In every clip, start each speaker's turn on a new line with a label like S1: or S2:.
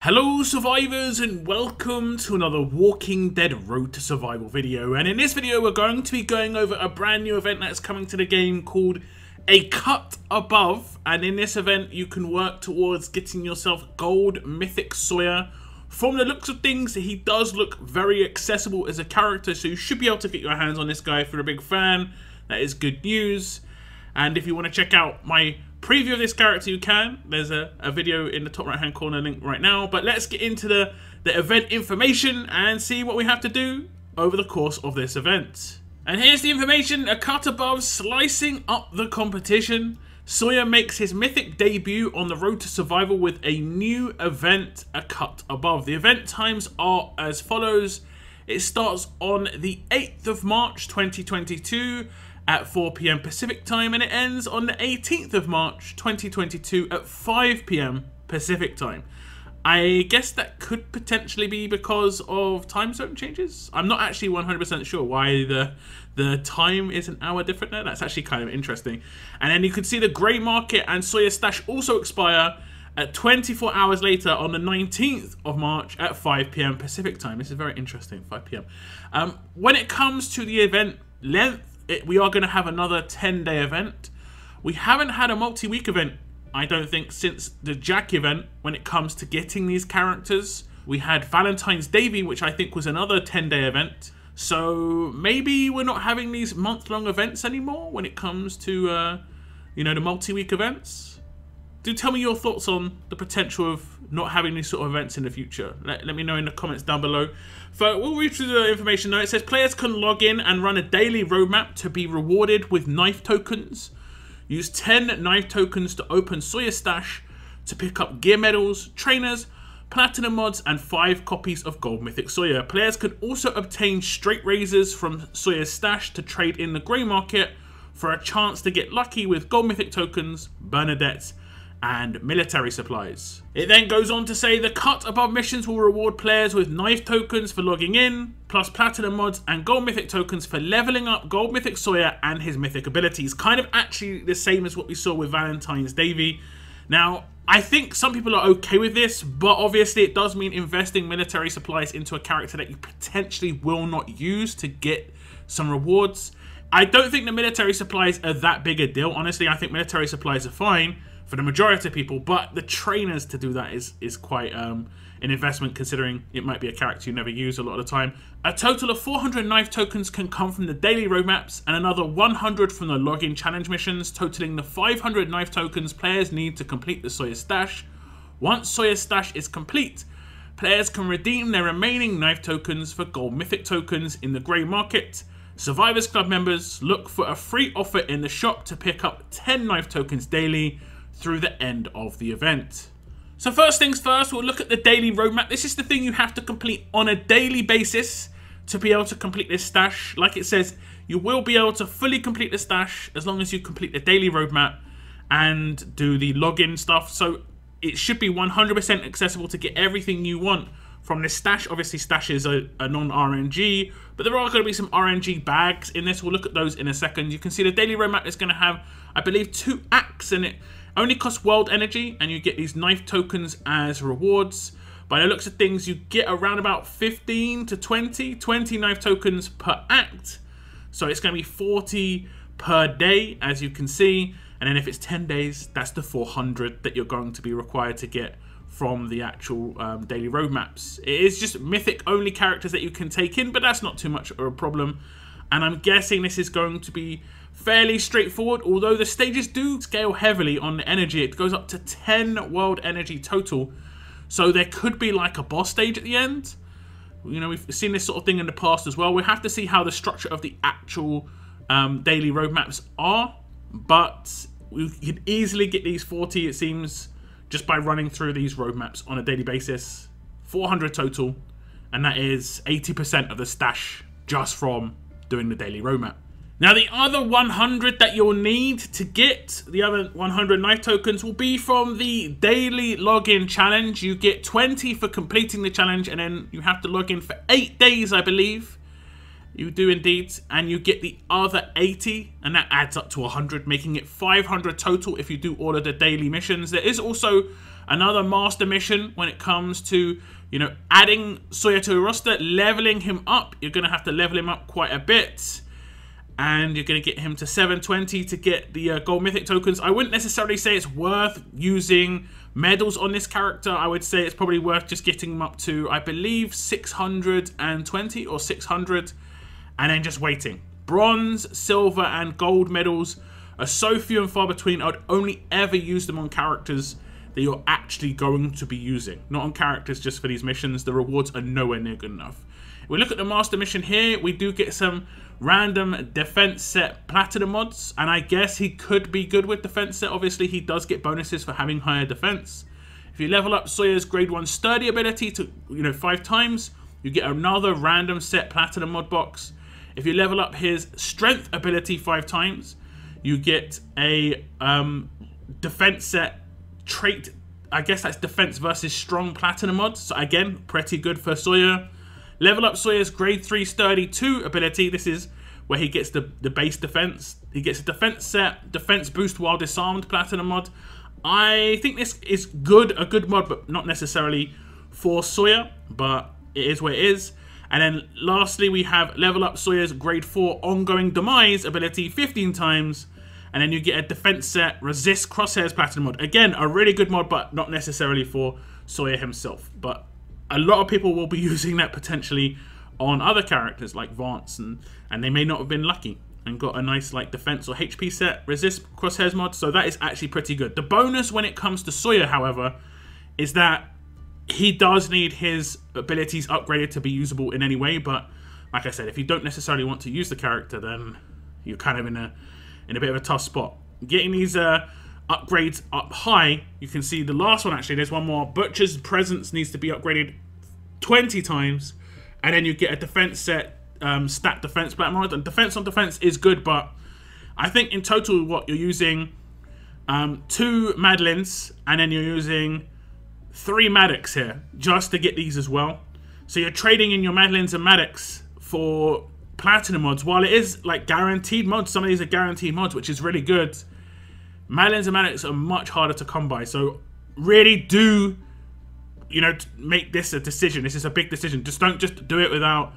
S1: Hello survivors and welcome to another Walking Dead Road to Survival video, and in this video we're going to be going over a brand new event that's coming to the game called A Cut Above, and in this event you can work towards getting yourself Gold Mythic Sawyer. From the looks of things, he does look very accessible as a character, so you should be able to get your hands on this guy if you're a big fan. That is good news. And if you want to check out my preview of this character, you can. There's a video in the top right hand corner link right now. But let's get into the event information and see what we have to do over the course of this event. And here's the information. A cut above, slicing up the competition. Sawyer makes his mythic debut on the road to survival with a new event, A Cut Above. The event times are as follows. It starts on the 8th of March 2022 at 4 PM Pacific time, and it ends on the 18th of March 2022 at 5 PM Pacific time. I guess that could potentially be because of time zone changes. I'm not actually 100% sure why the time is an hour different there. That's actually kind of interesting. And then you can see the grey market and Sawyer stash also expire at 24 hours later on the 19th of March at 5 PM Pacific time. This is very interesting, 5 PM. When it comes to the event length, we are going to have another 10-day event. We haven't had a multi-week event, I don't think, since the Jack event when it comes to getting these characters. We had Valentine's Day, which I think was another 10-day event. So maybe we're not having these month-long events anymore when it comes to, you know, the multi-week events. Do tell me your thoughts on the potential of not having these sort of events in the future. Let me know in the comments down below. So we'll read through the information now. It says players can log in and run a daily roadmap to be rewarded with knife tokens. Use 10 knife tokens to open Sawyer stash to pick up gear medals, trainers, platinum mods, and 5 copies of Gold Mythic Sawyer. Players can also obtain straight razors from Sawyer's stash to trade in the grey market for a chance to get lucky with Gold Mythic tokens, Bernadettes, and military supplies. It then goes on to say the cut above missions will reward players with knife tokens for logging in, plus platinum mods and Gold Mythic tokens for leveling up Gold Mythic Sawyer and his mythic abilities. Kind of actually the same as what we saw with Valentine's Day. Now, I think some people are okay with this, but obviously it does mean investing military supplies into a character that you potentially will not use to get some rewards. I don't think the military supplies are that big a deal. Honestly, I think military supplies are fine for the majority of people, but the trainers to do that is quite an investment, considering it might be a character you never use a lot of the time. A total of 400 knife tokens can come from the daily roadmaps and another 100 from the login challenge missions, totaling the 500 knife tokens players need to complete the Sawyer stash. Once Sawyer's stash is complete, players can redeem their remaining knife tokens for Gold Mythic tokens in the grey market. Survivors Club members look for a free offer in the shop to pick up 10 knife tokens daily through the end of the event. So first things first, we'll look at the daily roadmap. This is the thing you have to complete on a daily basis to be able to complete this stash. Like it says, you will be able to fully complete the stash as long as you complete the daily roadmap and do the login stuff. So it should be 100% accessible to get everything you want from this stash. Obviously, stashes are non-RNG, but there are going to be some RNG bags in this. We'll look at those in a second. You can see the daily roadmap is going to have, I believe, 2 acts, and it only costs world energy, and you get these knife tokens as rewards. By the looks of things, you get around about 15 to 20 knife tokens per act. So it's going to be 40 per day, as you can see. And then if it's 10 days, that's the 400 that you're going to be required to get from the actual daily roadmaps. It is just mythic only characters that you can take in, but that's not too much of a problem. And I'm guessing this is going to be fairly straightforward, although the stages do scale heavily on the energy. It goes up to 10 world energy total, so there could be like a boss stage at the end. You know, we've seen this sort of thing in the past as well. We have to see how the structure of the actual daily roadmaps are, but we can easily get these 40, it seems, just by running through these roadmaps on a daily basis. 400 total, and that is 80% of the stash just from doing the daily roadmap. Now, the other 100 that you'll need to get, the other 100 knife tokens, will be from the daily login challenge. You get 20 for completing the challenge, and then you have to log in for 8 days, I believe. You do indeed, and you get the other 80, and that adds up to 100, making it 500 total if you do all of the daily missions. There is also another master mission when it comes to, you know, adding Sawyer to a roster, leveling him up. You're going to have to level him up quite a bit. And you're going to get him to 720 to get the Gold Mythic tokens. I wouldn't necessarily say it's worth using medals on this character. I would say it's probably worth just getting him up to, I believe, 620 or 600. And then just waiting. Bronze, silver, and gold medals are so few and far between. I'd only ever use them on characters that you're actually going to be using. Not on characters just for these missions. The rewards are nowhere near good enough. If we look at the master mission here, we do get some random defense set platinum mods, and I guess he could be good with defense set. Obviously, he does get bonuses for having higher defense. If you level up Sawyer's grade 1 sturdy ability to, you know, 5 times, you get another random set platinum mod box. If you level up his strength ability 5 times, you get a defense set trait. I guess that's defense versus strong platinum mods. So again, pretty good for Sawyer. Level up Sawyer's grade 3 sturdy 2 ability. This is where he gets the base defense. He gets a defense set, defense boost while disarmed platinum mod. I think this is good, a good mod, but not necessarily for Sawyer, but it is what it is. And then lastly, we have level up Sawyer's grade 4 ongoing demise ability 15 times. And then you get a defense set resist crosshairs platinum mod. Again, a really good mod, but not necessarily for Sawyer himself. But a lot of people will be using that potentially on other characters like Vance, and they may not have been lucky and got a nice like defense or HP set resist crosshairs mod. So that is actually pretty good. The bonus when it comes to Sawyer, however, is that he does need his abilities upgraded to be usable in any way. But like I said, if you don't necessarily want to use the character, then you're kind of in a bit of a tough spot. Getting these upgrades up high, you can see the last one actually, there's one more. Butcher's Presence needs to be upgraded 20 times, and then you get a defense set, stat defense black mod. And defense on defense is good, but I think in total what you're using 2 Madelines, and then you're using 3 Maddox here just to get these as well. So you're trading in your Madelines and Maddox for platinum mods. While it is like guaranteed mods, some of these are guaranteed mods, which is really good. Madelines and Maddox are much harder to come by, so really do, you know, make this a decision. This is a big decision. Just don't just do it without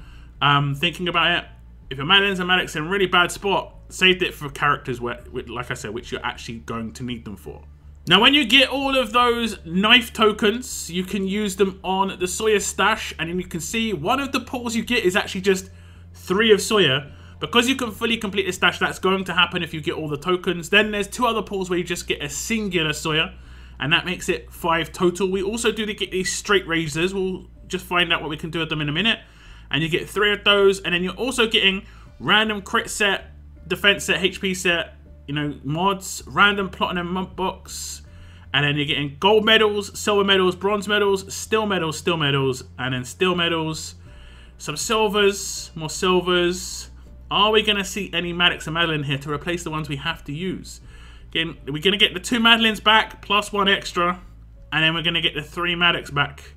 S1: thinking about it. If your Madelines and Maddox are in a really bad spot, save it for characters where, like I said, which you're actually going to need them for. Now, when you get all of those knife tokens, you can use them on the Sawyer stash, and then you can see one of the pulls you get is actually just 3 of Sawyer. Because you can fully complete the stash, that's going to happen if you get all the tokens. Then there's 2 other pulls where you just get a singular Sawyer, and that makes it 5 total. We also do get these straight razors. We'll just find out what we can do with them in a minute. And you get 3 of those, and then you're also getting random crit set, defense set, HP set, you know, mods, random platinum mod box, and then you're getting gold medals, silver medals, bronze medals, steel medals, and then steel medals, some silvers, more silvers. Are we going to see any Maddox and Madeline here to replace the ones we have to use? Again, we're going to get the 2 Madelines back plus 1 extra, and then we're going to get the 3 Maddox back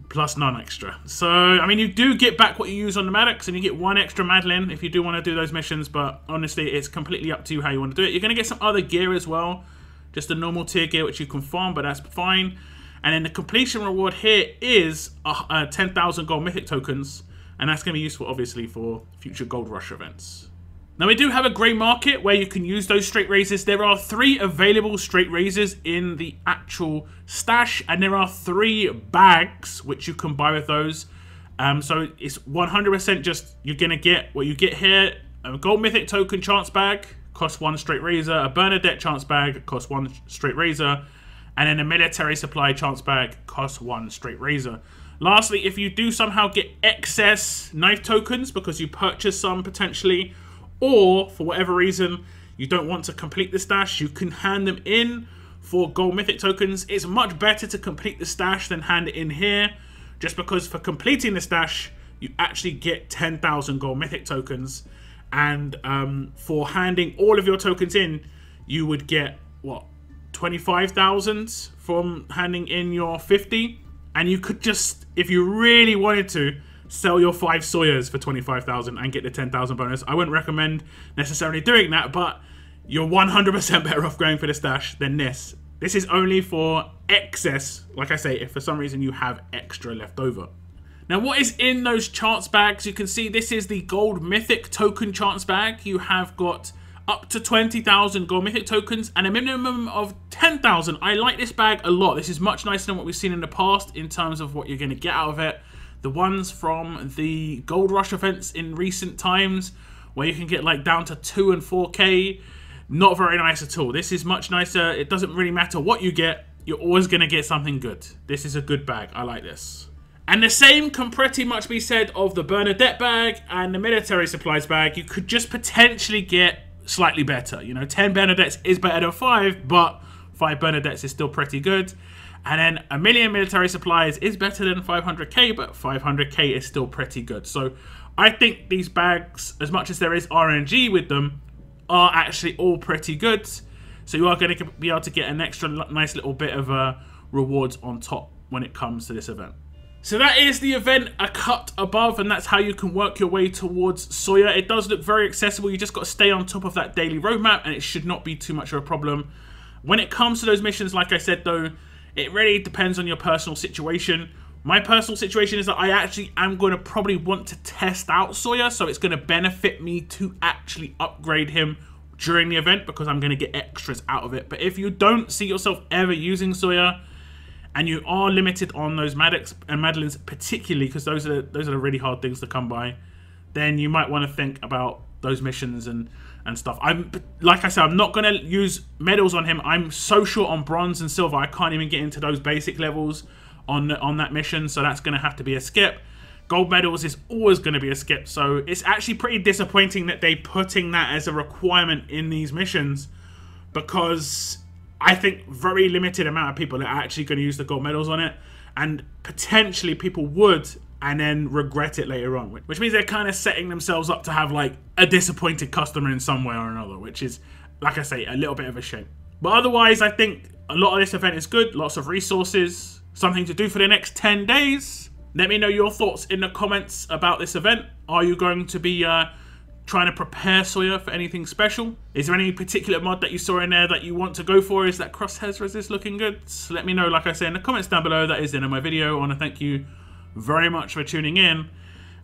S1: plus none extra. So, I mean, you do get back what you use on the Maddox, and you get 1 extra Madeline if you do want to do those missions, but honestly, it's completely up to you how you want to do it. You're going to get some other gear as well, just a normal tier gear, which you can farm, but that's fine. And then the completion reward here is 10,000 gold mythic tokens, and that's going to be useful, obviously, for future gold rush events. Now, we do have a grey market where you can use those straight razors. There are 3 available straight razors in the actual stash, and there are 3 bags which you can buy with those. So it's 100% just you're going to get what you get here. A gold mythic token chance bag costs 1 straight razor. A Bernadette chance bag costs 1 straight razor. And then a military supply chance bag costs 1 straight razor. Lastly, if you do somehow get excess knife tokens because you purchase some potentially, or for whatever reason you don't want to complete the stash, you can hand them in for gold mythic tokens. It's much better to complete the stash than hand it in here, just because for completing the stash you actually get 10,000 gold mythic tokens, and for handing all of your tokens in you would get what, 25,000 from handing in your 50, and you could just, if you really wanted to, sell your 5 Sawyers for 25,000 and get the 10,000 bonus. I wouldn't recommend necessarily doing that, but you're 100% better off going for the stash than this. This is only for excess, like I say, if for some reason you have extra left over. Now, what is in those chance bags? You can see this is the Gold Mythic token chance bag. You have got up to 20,000 Gold Mythic tokens and a minimum of 10,000. I like this bag a lot. This is much nicer than what we've seen in the past in terms of what you're going to get out of it. The ones from the Gold Rush events in recent times, where you can get like down to 2 and 4K, not very nice at all. This is much nicer. It doesn't really matter what you get. You're always going to get something good. This is a good bag. I like this. And the same can pretty much be said of the Bernadette bag and the military supplies bag. You could just potentially get slightly better. You know, 10 Bernadettes is better than 5, but 5 Bernadettes is still pretty good. And then a million military supplies is better than 500k, but 500k is still pretty good. So I think these bags, as much as there is RNG with them, are actually all pretty good. So you are going to be able to get an extra nice little bit of rewards on top when it comes to this event. So that is the event, a cut above, and that's how you can work your way towards Sawyer. It does look very accessible. You just got to stay on top of that daily roadmap, and it should not be too much of a problem. When it comes to those missions, like I said, though, it really depends on your personal situation. My personal situation is that I actually am going to probably want to test out Sawyer, so it's going to benefit me to actually upgrade him during the event because I'm going to get extras out of it. But if you don't see yourself ever using Sawyer, and you are limited on those Maddox and Madeleines particularly, because those are the really hard things to come by, then you might want to think about those missions and stuff. Like I said, I'm not going to use medals on him. I'm so short on bronze and silver, I can't even get into those basic levels on that mission, so that's going to have to be a skip. Gold medals is always going to be a skip, so it's actually pretty disappointing that they're putting that as a requirement in these missions, because I think very limited amount of people are actually going to use the gold medals on it, and potentially people would and then regret it later on, which means they're kind of setting themselves up to have like a disappointed customer in some way or another, which is, like I say, a little bit of a shame. But otherwise, I think a lot of this event is good, lots of resources, something to do for the next 10 days. Let me know your thoughts in the comments about this event. Are you going to be trying to prepare Sawyer for anything special? Is there any particular mod that you saw in there that you want to go for? Is that crosshairs resist looking good? So let me know, like I said, in the comments down below. That is the end of my video. I want to thank you very much for tuning in.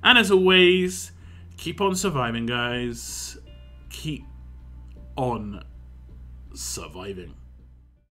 S1: And as always, keep on surviving, guys. Keep on surviving.